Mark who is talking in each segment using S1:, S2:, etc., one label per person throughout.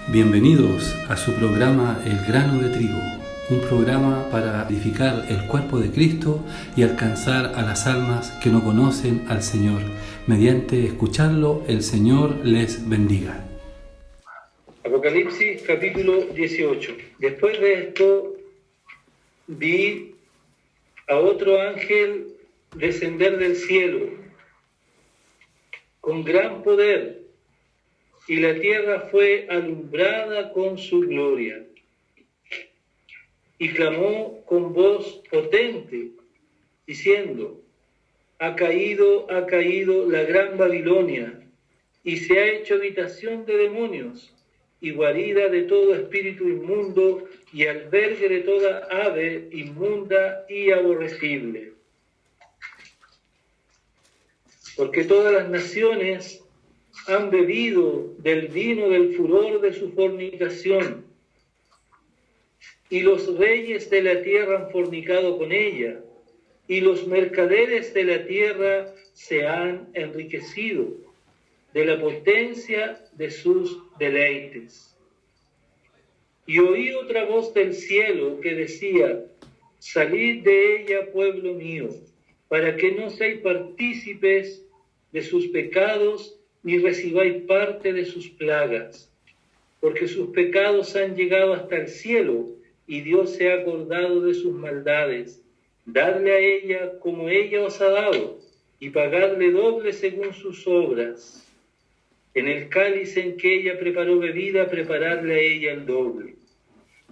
S1: Bienvenidos a su programa El Grano de Trigo, un programa para edificar el cuerpo de Cristo y alcanzar a las almas que no conocen al Señor. Mediante escucharlo, el Señor les bendiga.
S2: Apocalipsis capítulo 18. Después de esto vi a otro ángel descender del cielo con gran poder, y la tierra fue alumbrada con su gloria. Y clamó con voz potente, diciendo: ha caído la gran Babilonia, y se ha hecho habitación de demonios, y guarida de todo espíritu inmundo, y albergue de toda ave inmunda y aborrecible. Porque todas las naciones han bebido del vino del furor de su fornicación, y los reyes de la tierra han fornicado con ella, y los mercaderes de la tierra se han enriquecido de la potencia de sus deleites. Y oí otra voz del cielo que decía: salid de ella, pueblo mío, para que no seáis partícipes de sus pecados, ni recibáis parte de sus plagas, porque sus pecados han llegado hasta el cielo, y Dios se ha acordado de sus maldades. Dadle a ella como ella os ha dado, y pagadle doble según sus obras. En el cáliz en que ella preparó bebida, prepararle a ella el doble.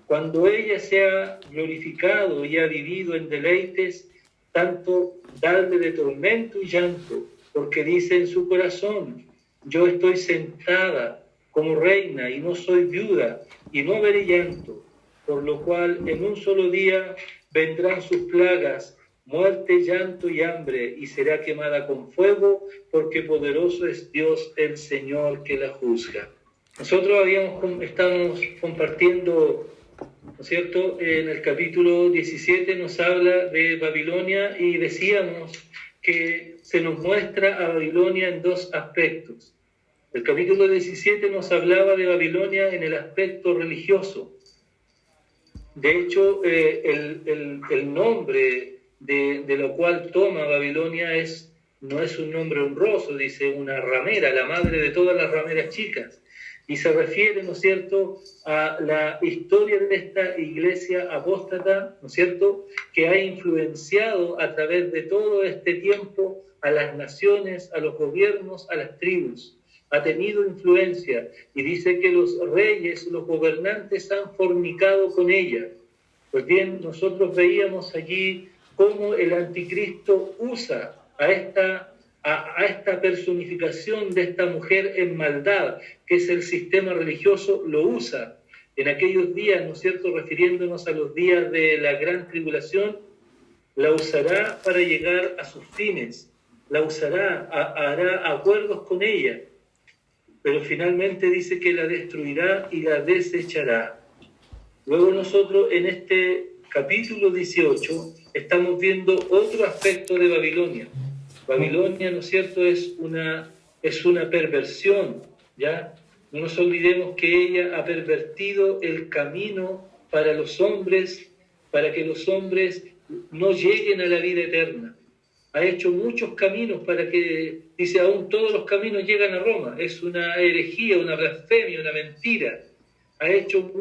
S2: Cuando ella se ha glorificado y ha vivido en deleites, tanto dadle de tormento y llanto, porque dice en su corazón: yo estoy sentada como reina y no soy viuda, y no veré llanto, por lo cual en un solo día vendrán sus plagas, muerte, llanto y hambre, y será quemada con fuego, porque poderoso es Dios el Señor que la juzga. Nosotros estamos compartiendo, ¿no es cierto? En el capítulo 17 nos habla de Babilonia, y decíamos que se nos muestra a Babilonia en dos aspectos. El capítulo 17 nos hablaba de Babilonia en el aspecto religioso. De hecho, el nombre de lo cual toma Babilonia no es un nombre honroso, dice una ramera, la madre de todas las rameras chicas. Y se refiere, ¿no es cierto?, a la historia de esta iglesia apóstata, ¿no es cierto?, que ha influenciado a través de todo este tiempo a las naciones, a los gobiernos, a las tribus. Ha tenido influencia, y dice que los reyes, los gobernantes han fornicado con ella. Pues bien, nosotros veíamos allí cómo el anticristo usa a esta personificación de esta mujer en maldad, que es el sistema religioso, lo usa en aquellos días, ¿no es cierto?, refiriéndonos a los días de la gran tribulación. La usará para llegar a sus fines, la usará, hará acuerdos con ella, pero finalmente dice que la destruirá y la desechará. Luego nosotros en este capítulo 18 estamos viendo otro aspecto de Babilonia. Babilonia, ¿no es cierto?, es una perversión, ¿ya? No nos olvidemos que ella ha pervertido el camino para los hombres, para que los hombres no lleguen a la vida eterna. Ha hecho muchos caminos para que, dice, aún todos los caminos llegan a Roma. Es una herejía, una blasfemia, una mentira. Ha hecho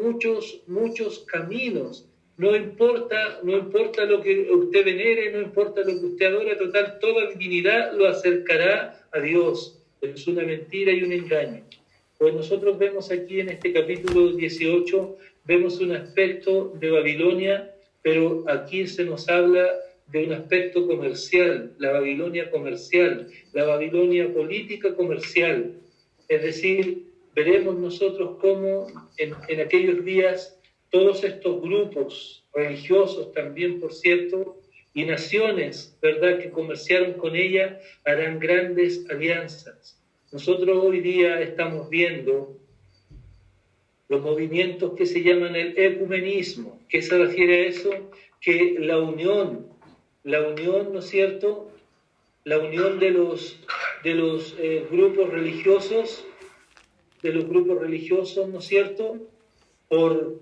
S2: muchos caminos. No importa lo que usted venere, no importa lo que usted adora, total, toda divinidad lo acercará a Dios. Es una mentira y un engaño. Pues nosotros vemos aquí en este capítulo 18, vemos un aspecto de Babilonia, pero aquí se nos habla de un aspecto comercial, la Babilonia comercial, la Babilonia política comercial. Es decir, veremos nosotros cómo en aquellos días todos estos grupos religiosos también, por cierto, y naciones, ¿verdad?, que comerciaron con ella, harán grandes alianzas. Nosotros hoy día estamos viendo los movimientos que se llaman el ecumenismo. ¿Qué se refiere a eso? Que la unión, ¿no es cierto?, la unión de los grupos religiosos de los grupos religiosos, ¿no es cierto?, por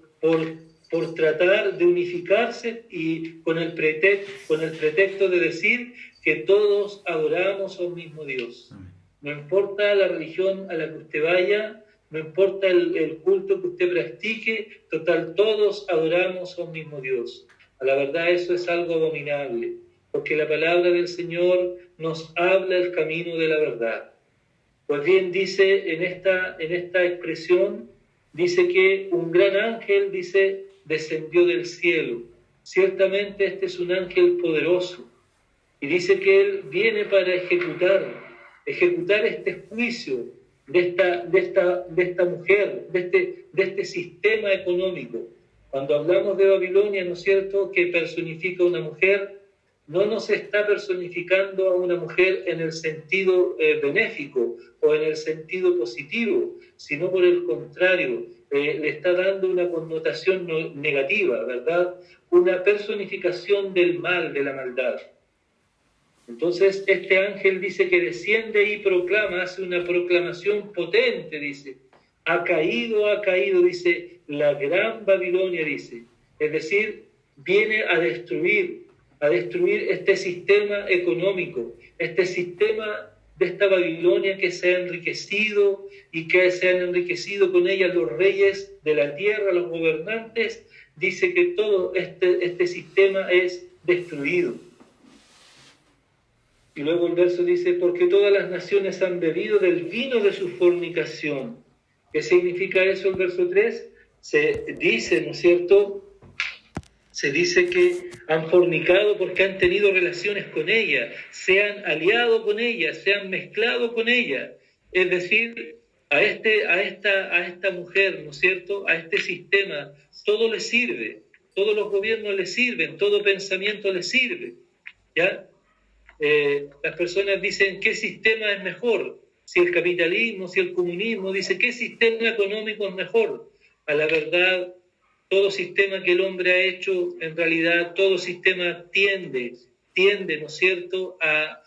S2: tratar de unificarse y con el pretexto de decir que todos adoramos a un mismo Dios. No importa la religión a la que usted vaya, no importa el culto que usted practique, total, todos adoramos a un mismo Dios. A la verdad eso es algo abominable, porque la palabra del Señor nos habla el camino de la verdad. Pues bien, dice en esta expresión, dice que un gran ángel, dice, descendió del cielo. Ciertamente este es un ángel poderoso. Y dice que él viene para ejecutar este juicio de esta mujer, de este sistema económico. Cuando hablamos de Babilonia, ¿no es cierto?, que personifica a una mujer, no nos está personificando a una mujer en el sentido benéfico o en el sentido positivo, sino por el contrario, le está dando una connotación negativa, ¿verdad? Una personificación del mal, de la maldad. Entonces, este ángel dice que desciende y proclama, hace una proclamación potente, dice, ha caído, dice, la gran Babilonia, dice. Es decir, viene a destruir este sistema económico, este sistema de esta Babilonia que se ha enriquecido y que se han enriquecido con ella los reyes de la tierra, los gobernantes. Dice que todo este sistema es destruido. Y luego el verso dice, porque todas las naciones han bebido del vino de su fornicación. ¿Qué significa eso el verso 3? Se dice, ¿no es cierto?, se dice que han fornicado porque han tenido relaciones con ella, se han aliado con ella, se han mezclado con ella. Es decir, a esta mujer, ¿no es cierto?, a este sistema, todo le sirve, todos los gobiernos le sirven, todo pensamiento le sirve, ¿ya? Las personas dicen, ¿qué sistema es mejor? Si el capitalismo, si el comunismo, dice, ¿qué sistema económico es mejor? A la verdad, todo sistema que el hombre ha hecho, en realidad, todo sistema tiende, ¿no es cierto?, a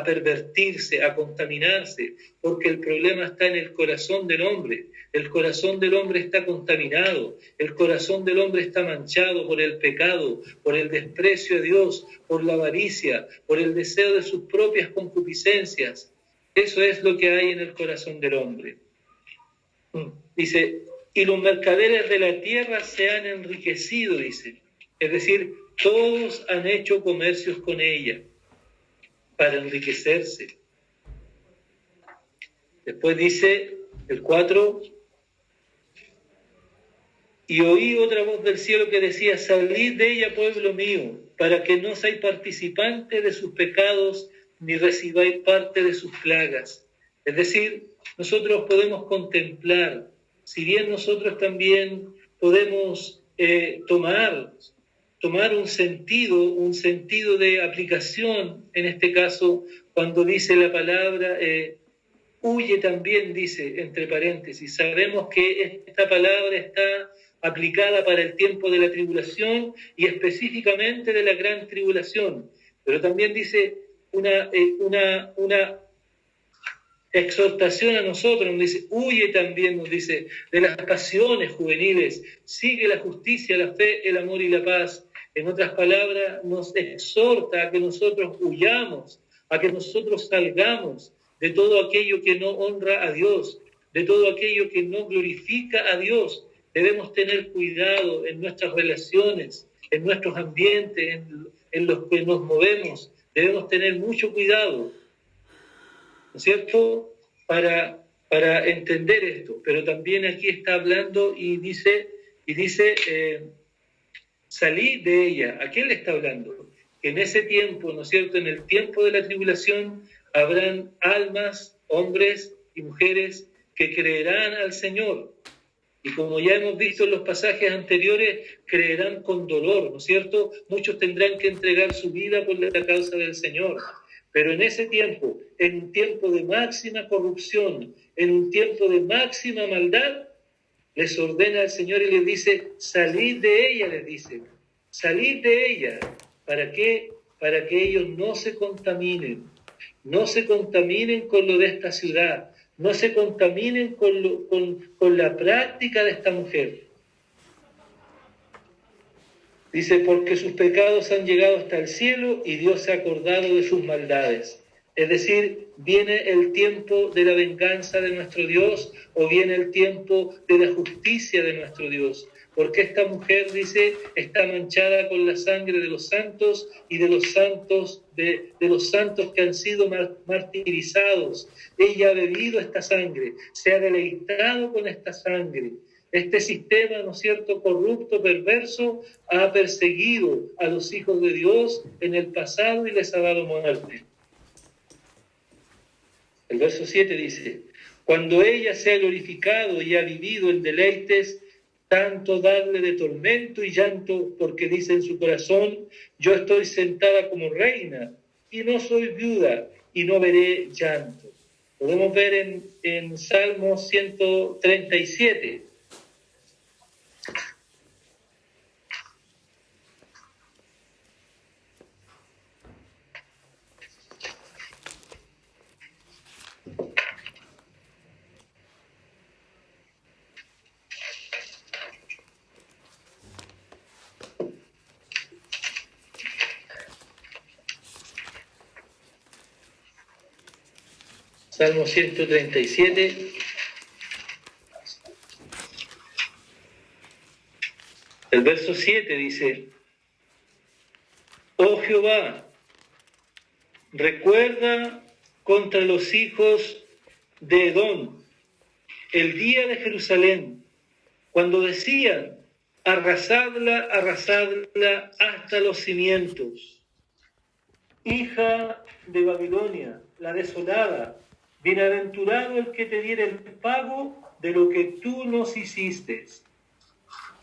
S2: pervertirse, a contaminarse, porque el problema está en el corazón del hombre. El corazón del hombre está contaminado, el corazón del hombre está manchado por el pecado, por el desprecio a Dios, por la avaricia, por el deseo de sus propias concupiscencias. Eso es lo que hay en el corazón del hombre. Dice, y los mercaderes de la tierra se han enriquecido, dice. Es decir, todos han hecho comercios con ella para enriquecerse. Después dice el 4, y oí otra voz del cielo que decía, salid de ella, pueblo mío, para que no seáis participantes de sus pecados, ni recibáis parte de sus plagas. Es decir, nosotros podemos contemplar, si bien nosotros también podemos tomar un sentido de aplicación, en este caso, cuando dice la palabra, huye también, dice, entre paréntesis. Sabemos que esta palabra está aplicada para el tiempo de la tribulación y específicamente de la gran tribulación, pero también dice una exhortación a nosotros, nos dice, huye también, nos dice, de las pasiones juveniles, sigue la justicia, la fe, el amor y la paz. En otras palabras, nos exhorta a que nosotros huyamos, a que nosotros salgamos de todo aquello que no honra a Dios, de todo aquello que no glorifica a Dios. Debemos tener cuidado en nuestras relaciones, en nuestros ambientes, en los que nos movemos. Debemos tener mucho cuidado, ¿no es cierto?, para entender esto. Pero también aquí está hablando y dice salid de ella. ¿A quién le está hablando? Que en ese tiempo, ¿no es cierto?, en el tiempo de la tribulación, habrán almas, hombres y mujeres que creerán al Señor. Y como ya hemos visto en los pasajes anteriores, creerán con dolor, ¿no es cierto? Muchos tendrán que entregar su vida por la causa del Señor. Pero en ese tiempo, en un tiempo de máxima corrupción, en un tiempo de máxima maldad, les ordena el Señor y les dice, salid de ella, les dice, salid de ella. ¿Para qué? Para que ellos no se contaminen con lo de esta ciudad, no se contaminen con la práctica de esta mujer. Dice, porque sus pecados han llegado hasta el cielo y Dios se ha acordado de sus maldades. Es decir, viene el tiempo de la venganza de nuestro Dios o viene el tiempo de la justicia de nuestro Dios. Porque esta mujer, dice, está manchada con la sangre de los santos y de los santos que han sido martirizados. Ella ha bebido esta sangre, se ha deleitado con esta sangre. Este sistema, ¿no es cierto?, corrupto, perverso, ha perseguido a los hijos de Dios en el pasado y les ha dado muerte. El verso 7 dice, cuando ella se ha glorificado y ha vivido en deleites, tanto darle de tormento y llanto, porque dice en su corazón, yo estoy sentada como reina y no soy viuda y no veré llanto. Podemos ver en Salmo 137. Salmo 137, el verso 7 dice, oh Jehová, recuerda contra los hijos de Edom el día de Jerusalén, cuando decían, arrasadla, arrasadla hasta los cimientos. Hija de Babilonia, la desolada, bienaventurado el que te diera el pago de lo que tú nos hiciste.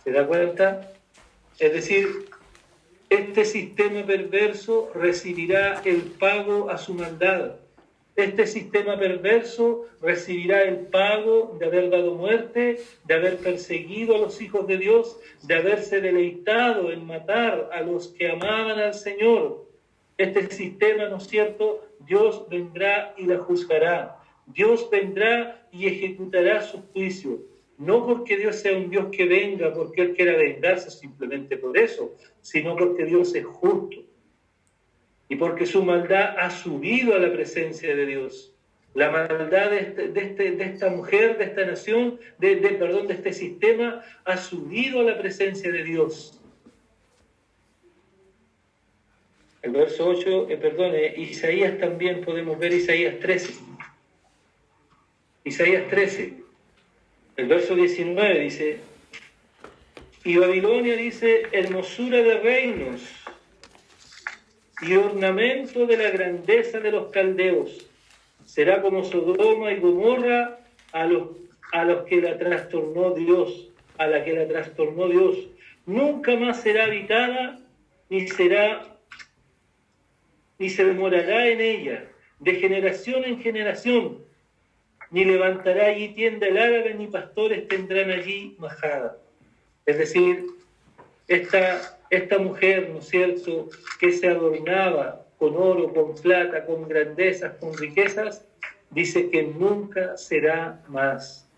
S2: ¿Se da cuenta? Es decir, este sistema perverso recibirá el pago a su maldad. Este sistema perverso recibirá el pago de haber dado muerte, de haber perseguido a los hijos de Dios, de haberse deleitado en matar a los que amaban al Señor. Este sistema, ¿no es cierto?, Dios vendrá y la juzgará. Dios vendrá y ejecutará su juicio. No porque Dios sea un Dios que venga, porque Él quiera vengarse simplemente por eso, sino porque Dios es justo. Y porque su maldad ha subido a la presencia de Dios. La maldad de esta mujer, de esta nación, de este sistema, ha subido a la presencia de Dios. El verso 8, Isaías también podemos ver Isaías 13. Isaías 13, el verso 19 dice, y Babilonia dice, hermosura de reinos y ornamento de la grandeza de los caldeos. Será como Sodoma y Gomorra a los que la trastornó Dios, a la que la trastornó Dios. Nunca más será habitada, ni se demorará en ella, de generación en generación, ni levantará allí tienda el árabe, ni pastores tendrán allí majada. Es decir, esta mujer, ¿no es cierto?, que se adornaba con oro, con plata, con grandezas, con riquezas, dice que nunca será más.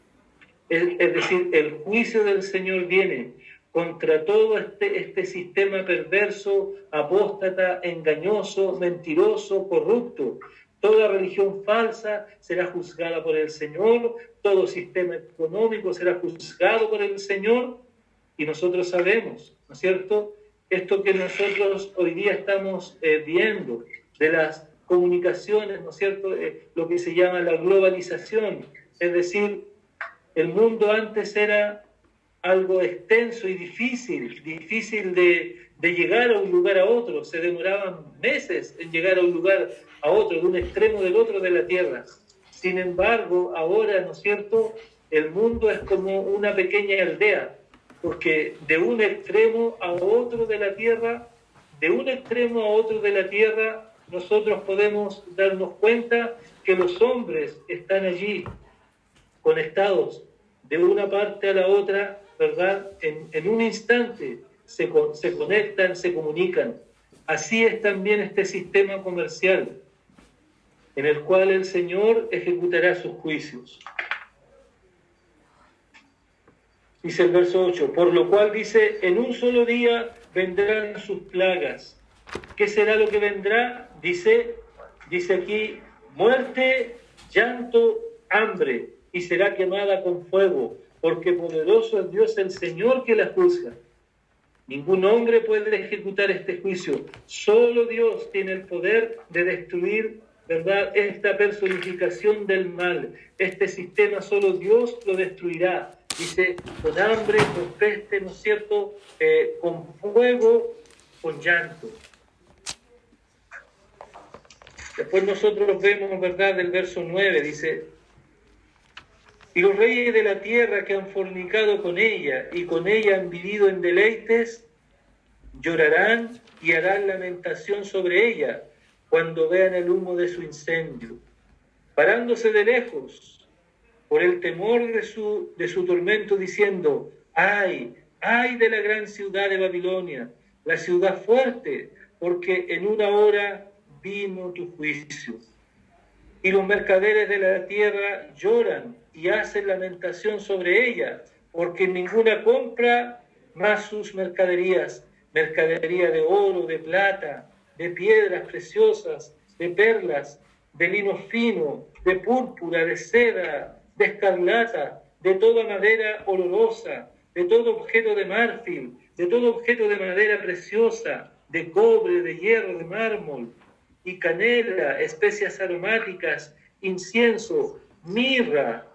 S2: Es decir, el juicio del Señor viene contra todo este sistema perverso, apóstata, engañoso, mentiroso, corrupto. Toda religión falsa será juzgada por el Señor, todo sistema económico será juzgado por el Señor, y nosotros sabemos, ¿no es cierto?, esto que nosotros hoy día estamos viendo de las comunicaciones, ¿no es cierto?, lo que se llama la globalización, es decir, el mundo antes era algo extenso y difícil de llegar a un lugar a otro, se demoraban meses en llegar a un lugar a otro, de un extremo del otro de la tierra. Sin embargo, ahora, ¿no es cierto?, el mundo es como una pequeña aldea, porque de un extremo a otro de la tierra, nosotros podemos darnos cuenta que los hombres están allí, conectados de una parte a la otra, ¿verdad? En un instante se conectan, se comunican. Así es también este sistema comercial. en el cual el Señor ejecutará sus juicios. Dice el verso 8, por lo cual dice, en un solo día vendrán sus plagas. ¿Qué será lo que vendrá? Dice aquí, muerte, llanto, hambre, y será quemada con fuego, porque poderoso es Dios el Señor que la juzga. Ningún hombre puede ejecutar este juicio. Solo Dios tiene el poder de destruir, ¿verdad?, esta personificación del mal. Este sistema solo Dios lo destruirá. Dice, con hambre, con peste, ¿no es cierto?, con fuego, con llanto. Después nosotros vemos, ¿verdad?, del verso 9, dice, y los reyes de la tierra que han fornicado con ella y con ella han vivido en deleites, llorarán y harán lamentación sobre ella cuando vean el humo de su incendio, parándose de lejos por el temor de su tormento, diciendo, ¡ay, ay de la gran ciudad de Babilonia, la ciudad fuerte, porque en una hora vino tu juicio! Y los mercaderes de la tierra lloran y hacen lamentación sobre ella, porque ninguna compra más sus mercaderías, mercadería de oro, de plata, de piedras preciosas, de perlas, de lino fino, de púrpura, de seda, de escarlata, de toda madera olorosa, de todo objeto de marfil, de todo objeto de madera preciosa, de cobre, de hierro, de mármol, y canela, especias aromáticas, incienso, mirra,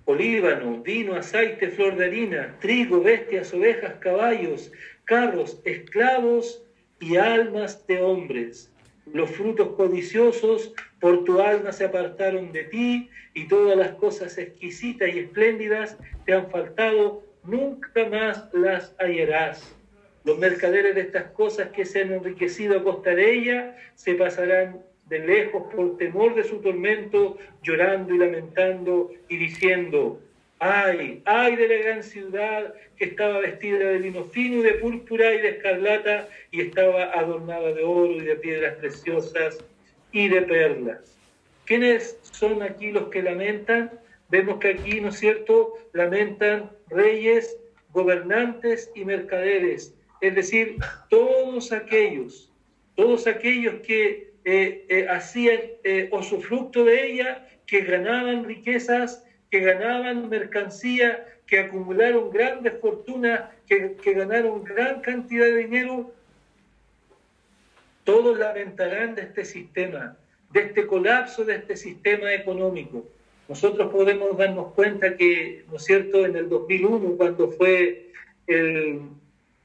S2: olíbano, vino, aceite, flor de harina, trigo, bestias, ovejas, caballos, carros, esclavos y almas de hombres. Los frutos codiciosos por tu alma se apartaron de ti, y todas las cosas exquisitas y espléndidas te han faltado, nunca más las hallarás. Los mercaderes de estas cosas que se han enriquecido a costa de ella se pasarán de lejos por temor de su tormento, llorando y lamentando y diciendo, ¡ay, ay de la gran ciudad que estaba vestida de lino fino y de púrpura y de escarlata y estaba adornada de oro y de piedras preciosas y de perlas! ¿Quiénes son aquí los que lamentan? Vemos que aquí, ¿no es cierto?, lamentan reyes, gobernantes y mercaderes. Es decir, todos aquellos que hacían usufructo de ella, que ganaban riquezas, que ganaban mercancía, que acumularon grandes fortunas, que ganaron gran cantidad de dinero, todos lamentarán de este sistema, de este colapso de este sistema económico. Nosotros podemos darnos cuenta que, ¿no es cierto?, en el 2001, cuando fue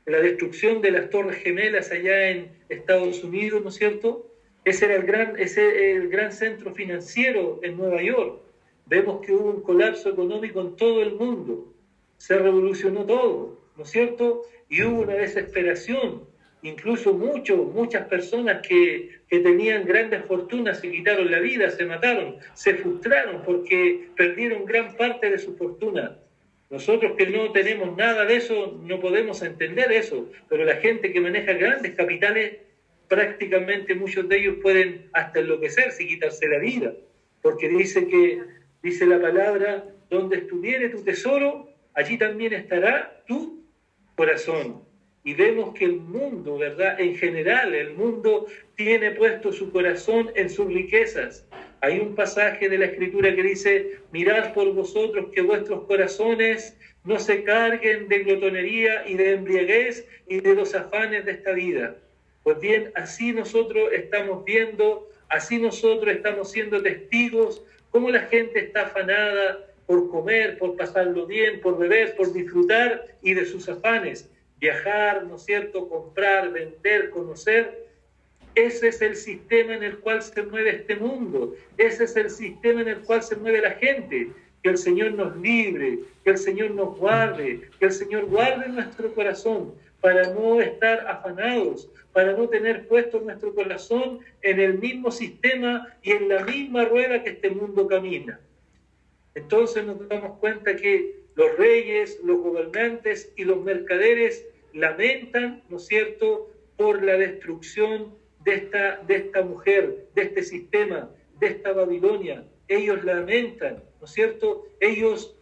S2: la destrucción de las Torres Gemelas allá en Estados Unidos, ¿no es cierto?, ese era el gran centro financiero en Nueva York. Vemos que hubo un colapso económico en todo el mundo, se revolucionó todo, ¿no es cierto?, y hubo una desesperación. Incluso muchas personas que tenían grandes fortunas se quitaron la vida, se mataron, se frustraron porque perdieron gran parte de su fortuna. Nosotros que no tenemos nada de eso no podemos entender eso, pero la gente que maneja grandes capitales, prácticamente muchos de ellos pueden hasta enloquecerse y quitarse la vida, porque dice la palabra, donde estuviere tu tesoro, allí también estará tu corazón. Y vemos que el mundo, ¿verdad?, en general, el mundo tiene puesto su corazón en sus riquezas. Hay un pasaje de la Escritura que dice, mirad por vosotros que vuestros corazones no se carguen de glotonería y de embriaguez y de los afanes de esta vida. Pues bien, así nosotros estamos viendo, así nosotros estamos siendo testigos, cómo la gente está afanada por comer, por pasarlo bien, por beber, por disfrutar y de sus afanes. Viajar, ¿no es cierto?, comprar, vender, conocer. Ese es el sistema en el cual se mueve este mundo. Ese es el sistema en el cual se mueve la gente. Que el Señor nos libre, que el Señor nos guarde, que el Señor guarde nuestro corazón para no estar afanados, para no tener puesto nuestro corazón en el mismo sistema y en la misma rueda que este mundo camina. Entonces nos damos cuenta que los reyes, los gobernantes y los mercaderes lamentan, ¿no es cierto?, por la destrucción de esta mujer, de este sistema, de esta Babilonia. Ellos lamentan, ¿no es cierto? Ellos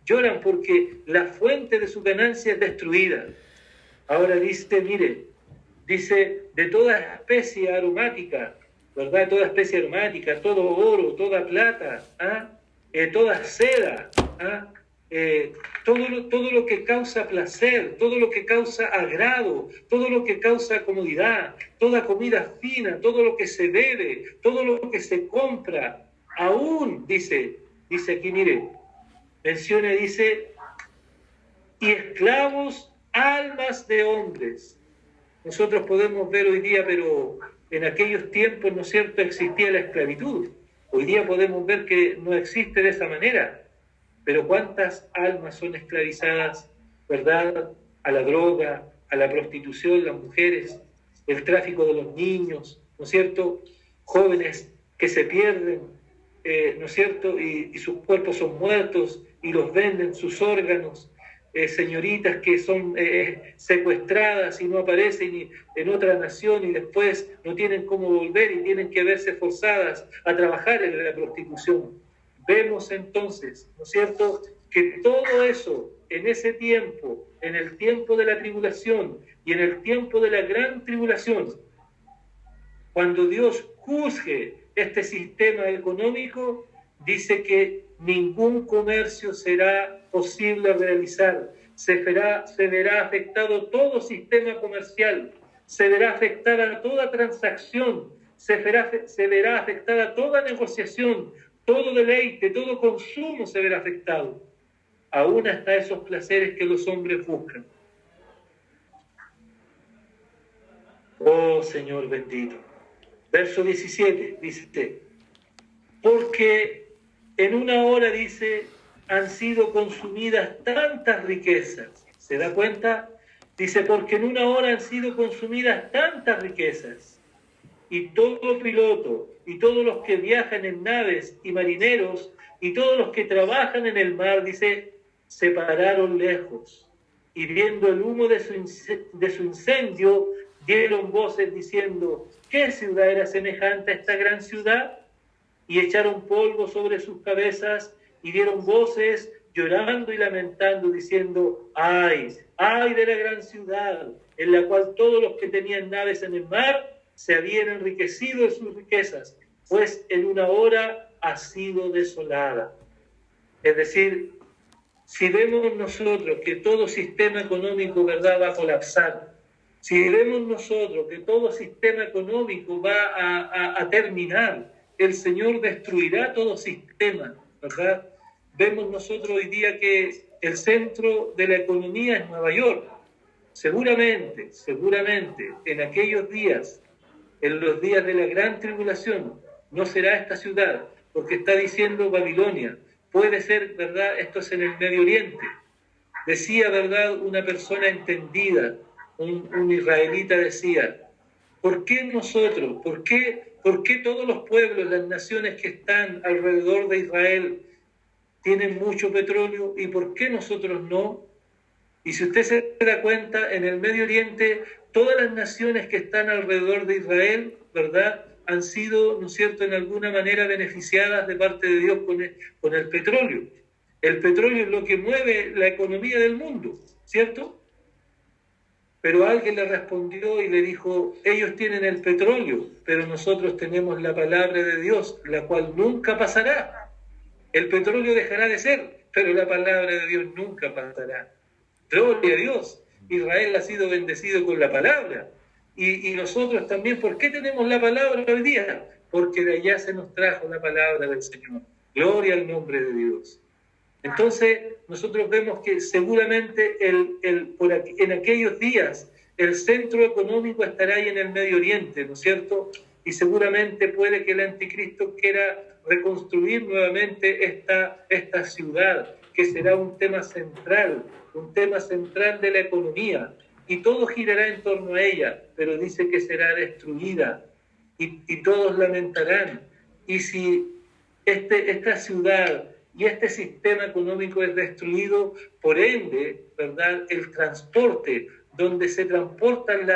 S2: lloran porque la fuente de su ganancia es destruida. Ahora dice, mire, dice, de toda especie aromática, ¿verdad? Toda especie aromática, todo oro, toda plata, toda seda, todo lo que causa placer, todo lo que causa agrado, todo lo que causa comodidad, toda comida fina, todo lo que se bebe, todo lo que se compra, aún, dice aquí, mire, menciona, dice, y esclavos, almas de hombres. Nosotros podemos ver hoy día, pero en aquellos tiempos, ¿no es cierto?, existía la esclavitud. Hoy día podemos ver que no existe de esa manera. Pero ¿cuántas almas son esclavizadas, verdad? A la droga, a la prostitución, las mujeres, el tráfico de los niños, ¿no es cierto? Jóvenes que se pierden, ¿no es cierto? Y sus cuerpos son muertos y los venden, sus órganos. Señoritas que son secuestradas y no aparecen en otra nación y después no tienen cómo volver y tienen que verse forzadas a trabajar en la prostitución. Vemos entonces, ¿no es cierto?, que todo eso en ese tiempo, en el tiempo de la tribulación y en el tiempo de la gran tribulación, cuando Dios juzgue este sistema económico, dice que ningún comercio será posible realizar. Se verá afectado todo sistema comercial, se verá afectada toda transacción, se verá afectada toda negociación, todo deleite, todo consumo se verá afectado, aún hasta esos placeres que los hombres buscan. Oh Señor bendito. Verso 17 dice, porque en una hora, dice, han sido consumidas tantas riquezas. ¿Se da cuenta? Dice, porque en una hora han sido consumidas tantas riquezas. Y todo piloto, y todos los que viajan en naves, y marineros, y todos los que trabajan en el mar, dice, se pararon lejos. Y viendo el humo de su incendio, dieron voces diciendo, ¿qué ciudad era semejante a esta gran ciudad? Y echaron polvo sobre sus cabezas y dieron voces llorando y lamentando, diciendo, ¡ay! ¡Ay de la gran ciudad! En la cual todos los que tenían naves en el mar se habían enriquecido de sus riquezas, pues en una hora ha sido desolada. Es decir, si vemos nosotros que todo sistema económico, ¿verdad?, va a colapsar, si vemos nosotros que todo sistema económico va a terminar, el Señor destruirá todo sistema, ¿verdad? Vemos nosotros hoy día que el centro de la economía es Nueva York. Seguramente, en aquellos días, en los días de la gran tribulación, no será esta ciudad, porque está diciendo Babilonia. Puede ser, ¿verdad? Esto es en el Medio Oriente. Decía, ¿verdad?, una persona entendida, un israelita decía, ¿por qué nosotros, por qué todos los pueblos, las naciones que están alrededor de Israel tienen mucho petróleo y por qué nosotros no? Y si usted se da cuenta, en el Medio Oriente, todas las naciones que están alrededor de Israel, ¿verdad?, han sido, ¿no es cierto?, en alguna manera beneficiadas de parte de Dios con el petróleo. El petróleo es lo que mueve la economía del mundo, ¿cierto? Pero alguien le respondió y le dijo, ellos tienen el petróleo, pero nosotros tenemos la palabra de Dios, la cual nunca pasará. El petróleo dejará de ser, pero la palabra de Dios nunca pasará. Gloria a Dios. Israel ha sido bendecido con la palabra. Y nosotros también, ¿por qué tenemos la palabra hoy día? Porque de allá se nos trajo la palabra del Señor. Gloria al nombre de Dios. Entonces, nosotros vemos que seguramente en aquellos días el centro económico estará ahí en el Medio Oriente, ¿no es cierto? Y seguramente puede que el anticristo quiera reconstruir nuevamente esta ciudad, que será un tema central de la economía, y todo girará en torno a ella, pero dice que será destruida, y todos lamentarán. Y si esta ciudad y este sistema económico es destruido, por ende, ¿verdad?, el transporte donde se transportan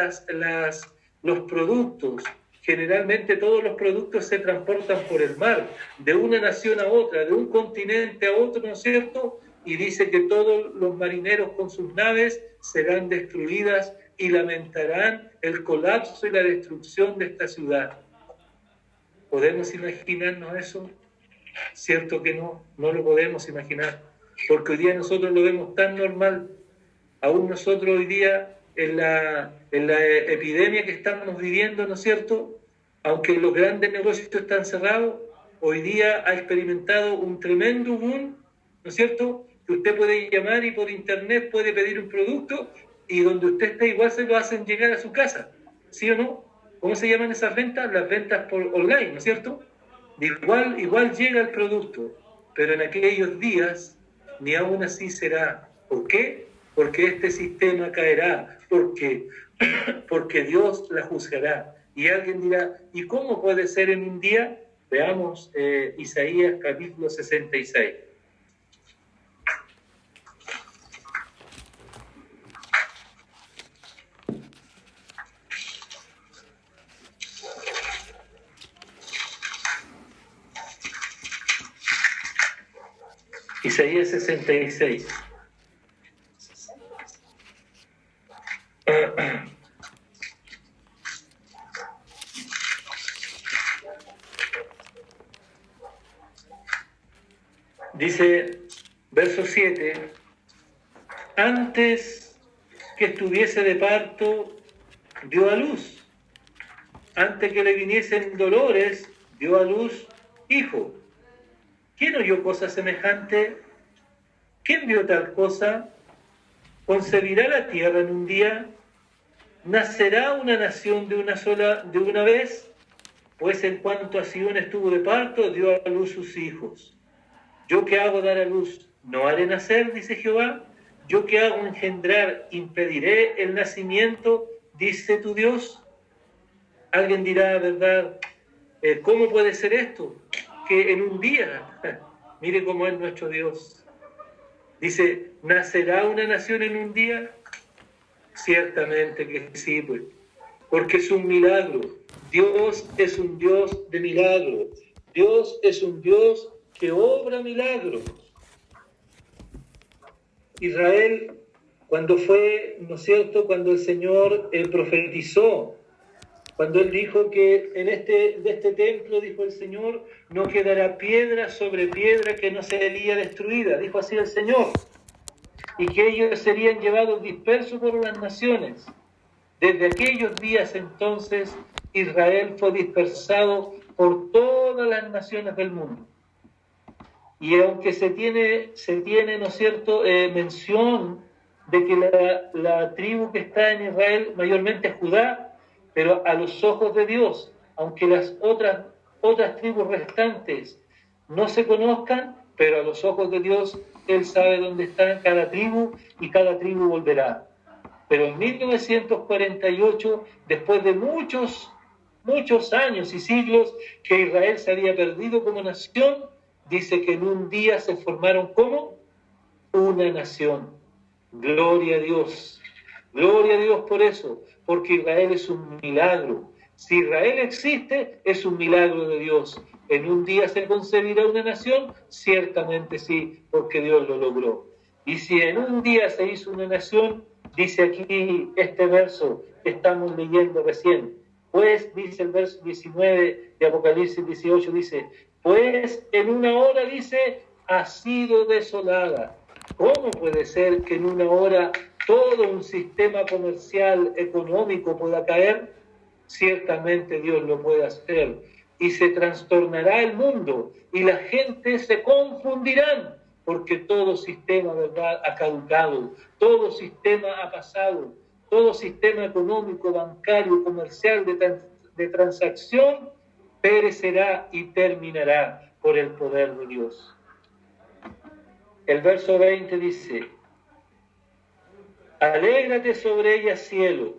S2: los productos. Generalmente todos los productos se transportan por el mar, de una nación a otra, de un continente a otro, ¿no es cierto? Y dice que todos los marineros con sus naves serán destruidas y lamentarán el colapso y la destrucción de esta ciudad. ¿Podemos imaginarnos eso? Cierto que no lo podemos imaginar, porque hoy día nosotros lo vemos tan normal. Aún nosotros hoy día, en la epidemia que estamos viviendo, ¿no es cierto?, aunque los grandes negocios están cerrados, hoy día ha experimentado un tremendo boom, ¿no es cierto?, que usted puede llamar y por internet puede pedir un producto y donde usted está igual se lo hacen llegar a su casa, ¿sí o no? ¿Cómo se llaman esas ventas? Las ventas por online, ¿no es cierto? Igual llega el producto, pero en aquellos días ni aún así será. ¿Por qué? Porque este sistema caerá, porque Dios la juzgará. Y alguien dirá, ¿y cómo puede ser en un día? Veamos Isaías capítulo 66. Isaías 66. Dice, verso 7, antes que estuviese de parto, dio a luz. Antes que le viniesen dolores, dio a luz hijo. ¿Quién oyó cosa semejante? ¿Quién vio tal cosa? ¿Concebirá la tierra en un día? ¿Nacerá una nación de una vez? Pues en cuanto a Sión estuvo de parto, dio a luz sus hijos. Yo que hago dar a luz, no haré nacer, dice Jehová. Yo que hago engendrar, impediré el nacimiento, dice tu Dios. Alguien dirá, ¿verdad? ¿Cómo puede ser esto? Que en un día, mire cómo es nuestro Dios. Dice, ¿nacerá una nación en un día? Ciertamente que sí, pues, porque es un milagro. Dios es un Dios de milagros. Dios es un Dios que obra milagros. Israel, cuando fue, ¿no es cierto?, cuando el Señor profetizó, cuando Él dijo que de este templo, dijo el Señor, no quedará piedra sobre piedra que no sería destruida, dijo así el Señor, y que ellos serían llevados dispersos por las naciones. Desde aquellos días entonces, Israel fue dispersado por todas las naciones del mundo. Y aunque se tiene, ¿no es cierto?, mención de que la tribu que está en Israel mayormente es Judá, pero a los ojos de Dios, aunque las otras tribus restantes no se conozcan, pero a los ojos de Dios, Él sabe dónde está cada tribu y cada tribu volverá. Pero en 1948, después de muchos años y siglos que Israel se había perdido como nación, dice que en un día se formaron como una nación. Gloria a Dios por eso, porque Israel es un milagro. Si Israel existe, es un milagro de Dios. ¿En un día se concebirá una nación? Ciertamente sí, porque Dios lo logró. Y si en un día se hizo una nación, dice aquí este verso que estamos leyendo recién, pues, dice el verso 19 de Apocalipsis 18, dice, pues en una hora, dice, ha sido desolada. ¿Cómo puede ser que en una hora todo un sistema comercial, económico pueda caer? Ciertamente Dios lo puede hacer. Y se trastornará el mundo y la gente se confundirán, porque todo sistema, ¿verdad?, ha caducado, todo sistema ha pasado, todo sistema económico, bancario, comercial, de transacción, perecerá y terminará por el poder de Dios. El verso 20 dice, alégrate sobre ella, cielo,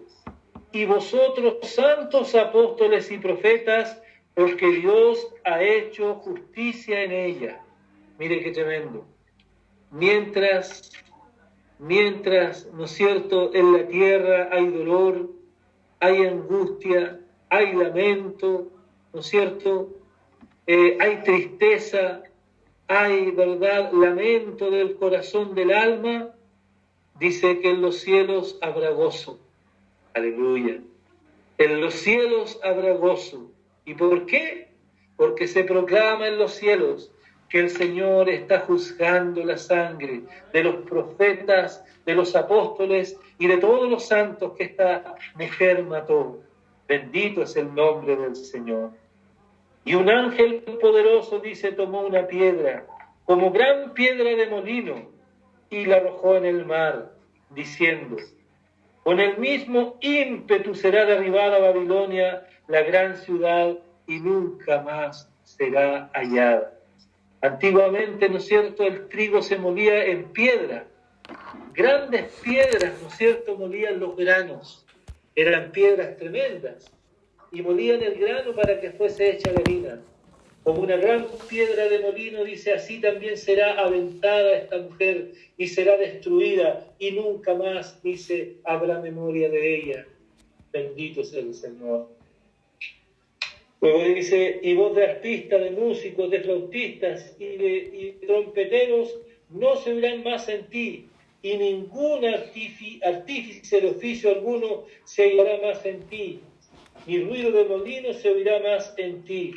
S2: y vosotros, santos apóstoles y profetas, porque Dios ha hecho justicia en ella. Mire qué tremendo. Mientras mientras, ¿no es cierto?, en la tierra hay dolor, hay angustia, hay lamento, ¿no es cierto?, hay tristeza, hay, ¿verdad?, lamento del corazón del alma, dice que en los cielos habrá gozo. Aleluya. En los cielos habrá gozo. ¿Y por qué? Porque se proclama en los cielos que el Señor está juzgando la sangre de los profetas, de los apóstoles y de todos los santos que esta mujer mató. Bendito es el nombre del Señor. Y un ángel poderoso, dice, tomó una piedra, como gran piedra de molino, y la arrojó en el mar, diciendo: con el mismo ímpetu será derribada Babilonia, la gran ciudad, y nunca más será hallada. Antiguamente, ¿no es cierto?, el trigo se molía en piedra. Grandes piedras, ¿no es cierto?, molían los granos. Eran piedras tremendas. Y molían el grano para que fuese hecha la harina. Como una gran piedra de molino, dice, así también será aventada esta mujer y será destruida, y nunca más, dice, habrá memoria de ella. Bendito sea el Señor. Luego dice, y voz de arpistas, de músicos, de flautistas y de trompeteros no se oirán más en ti, y ningún artífice de oficio alguno se hallará más en ti, ni ruido de molino se oirá más en ti.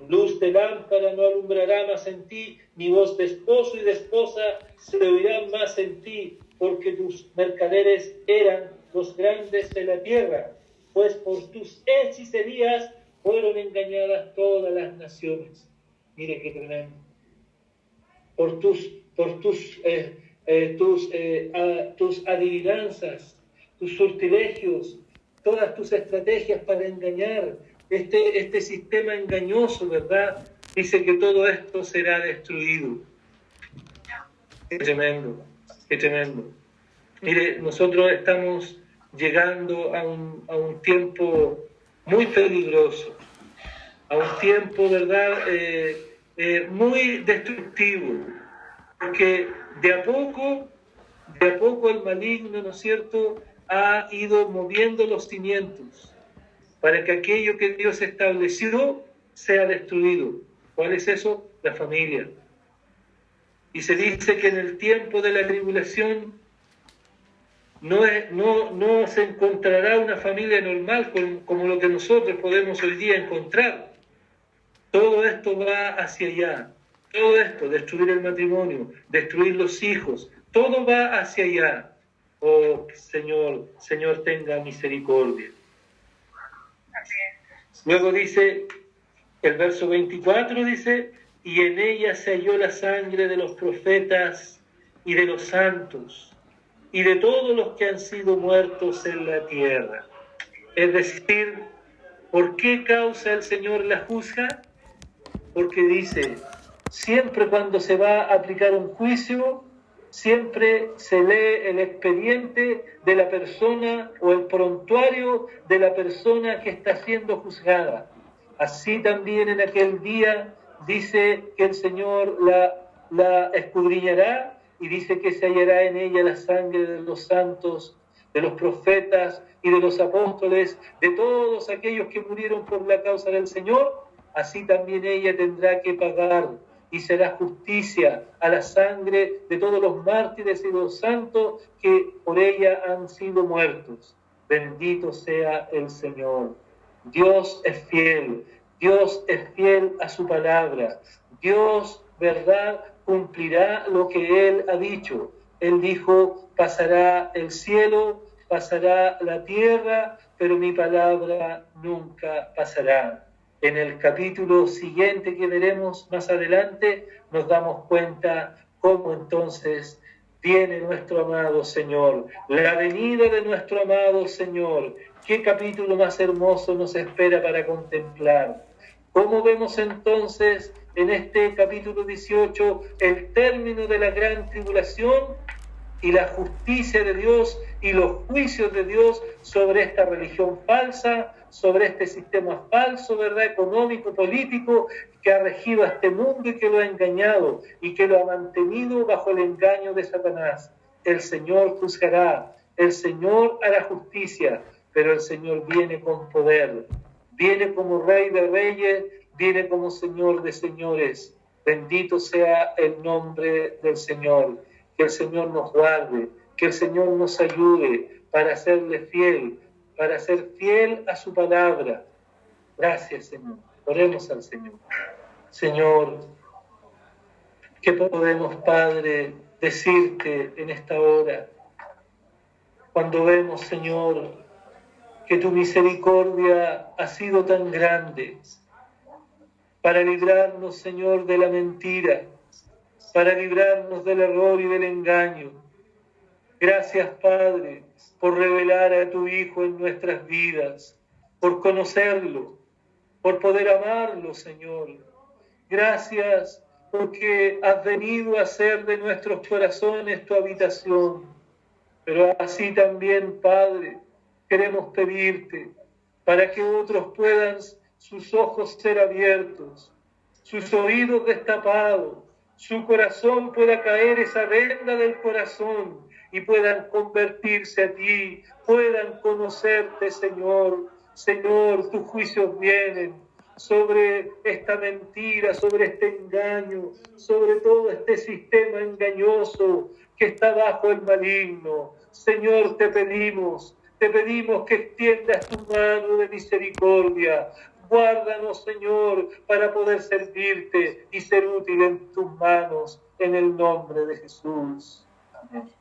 S2: Luz de lámpara no alumbrará más en ti, ni voz de esposo y de esposa se oirán más en ti, porque tus mercaderes eran los grandes de la tierra, pues por tus hechicerías fueron engañadas todas las naciones. Mire qué tremendo. Por tus adivinanzas, tus sortilegios, todas tus estrategias para engañar, este sistema engañoso, ¿verdad? Dice que todo esto será destruido. Qué tremendo, qué tremendo. Mire, nosotros estamos llegando a un tiempo muy peligroso, a un tiempo, ¿verdad?, muy destructivo, porque de a poco el maligno, ¿no es cierto?, ha ido moviendo los cimientos para que aquello que Dios estableció sea destruido. ¿Cuál es eso? La familia. Y se dice que en el tiempo de la tribulación no se encontrará una familia normal como lo que nosotros podemos hoy día encontrar. Todo esto va hacia allá. Todo esto, destruir el matrimonio, destruir los hijos, todo va hacia allá. Oh, Señor, tenga misericordia. Luego dice, el verso 24 dice, y en ella se halló la sangre de los profetas y de los santos y de todos los que han sido muertos en la tierra. Es decir, ¿por qué causa el Señor la juzga? Porque dice, siempre cuando se va a aplicar un juicio, siempre se lee el expediente de la persona o el prontuario de la persona que está siendo juzgada. Así también en aquel día dice que el Señor la escudriñará y dice que se hallará en ella la sangre de los santos, de los profetas y de los apóstoles, de todos aquellos que murieron por la causa del Señor. Así también ella tendrá que pagar y será justicia a la sangre de todos los mártires y los santos que por ella han sido muertos. Bendito sea el Señor. Dios es fiel a su palabra. Dios, ¿verdad?, cumplirá lo que Él ha dicho. Él dijo, pasará el cielo, pasará la tierra, pero mi palabra nunca pasará. En el capítulo siguiente que veremos más adelante, nos damos cuenta cómo entonces viene nuestro amado Señor, la venida de nuestro amado Señor. Qué capítulo más hermoso nos espera para contemplar. ¿Cómo vemos entonces en este capítulo 18 el término de la gran tribulación y la justicia de Dios y los juicios de Dios sobre esta religión falsa, sobre este sistema falso, ¿verdad?, económico, político, que ha regido a este mundo y que lo ha engañado y que lo ha mantenido bajo el engaño de Satanás? el Señor juzgará, el Señor hará justicia, pero el Señor viene con poder, viene como Rey de Reyes, viene como Señor de Señores. Bendito sea el nombre del Señor. Que el Señor nos guarde, que el Señor nos ayude para serle fiel, para ser fiel a su palabra. Gracias, Señor. Oremos al Señor. Señor, ¿qué podemos, Padre, decirte en esta hora? Cuando vemos, Señor, que tu misericordia ha sido tan grande para librarnos, Señor, de la mentira, para librarnos del error y del engaño. Gracias, Padre, por revelar a tu Hijo en nuestras vidas, por conocerlo, por poder amarlo, Señor. Gracias porque has venido a hacer de nuestros corazones tu habitación. Pero así también, Padre, queremos pedirte para que otros puedan sus ojos ser abiertos, sus oídos destapados, su corazón pueda caer esa venda del corazón y puedan convertirse a ti, puedan conocerte, Señor. Señor, tus juicios vienen sobre esta mentira, sobre este engaño, sobre todo este sistema engañoso que está bajo el maligno. Señor, te pedimos que extiendas tu mano de misericordia. Guárdanos, Señor, para poder servirte y ser útil en tus manos, en el nombre de Jesús. Amén.